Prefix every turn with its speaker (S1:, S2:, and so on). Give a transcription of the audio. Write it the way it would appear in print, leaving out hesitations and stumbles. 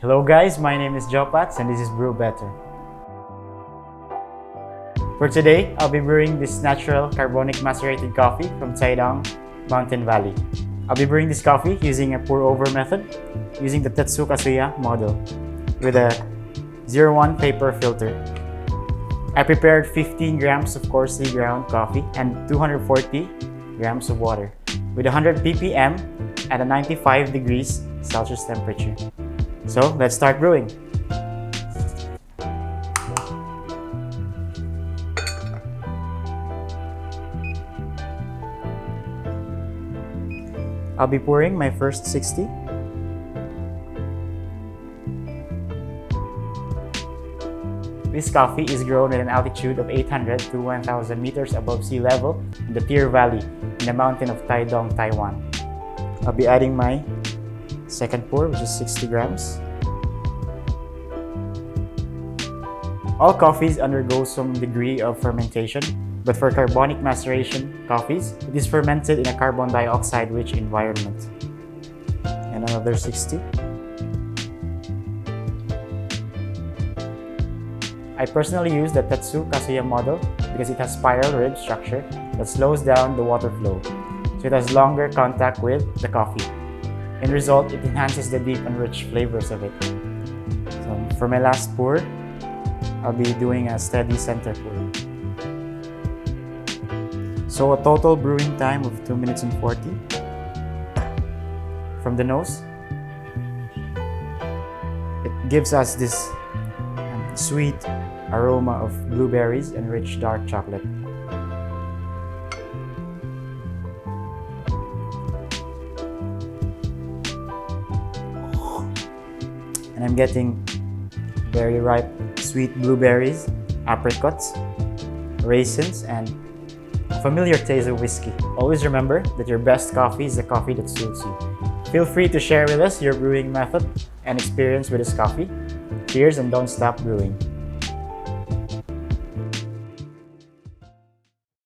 S1: Hello guys, my name is Jopatz and this is Brew Better. For today, I'll be brewing this natural carbonic macerated coffee from Taitung Mountain Valley. I'll be brewing this coffee using a pour-over method using the Tetsu model with a 01 paper filter. I prepared 15 grams of coarsely ground coffee and 240 grams of water with 100 ppm at a 95 degrees Celsius temperature. So let's start brewing. I'll be pouring my first 60. This coffee is grown at an altitude of 800 to 1,000 meters above sea level in the Tier Valley in the mountain of Taitung, Taiwan. I'll be adding my second pour, which is 60 grams. All coffees undergo some degree of fermentation, but for carbonic maceration coffees, it is fermented in a carbon dioxide-rich environment. And another 60. I personally use the Tetsu model because it has spiral rib structure that slows down the water flow, so it has longer contact with the coffee. In result, it enhances the deep and rich flavors of it. So for my last pour, I'll be doing a steady center pour. So a total brewing time of 2 minutes and 40. From the nose, it gives us this sweet aroma of blueberries and rich dark chocolate. And I'm getting very ripe sweet blueberries, apricots, raisins, and a familiar taste of whiskey. Always remember that your best coffee is the coffee that suits you. Feel free to share with us your brewing method and experience with this coffee. Cheers and don't stop brewing.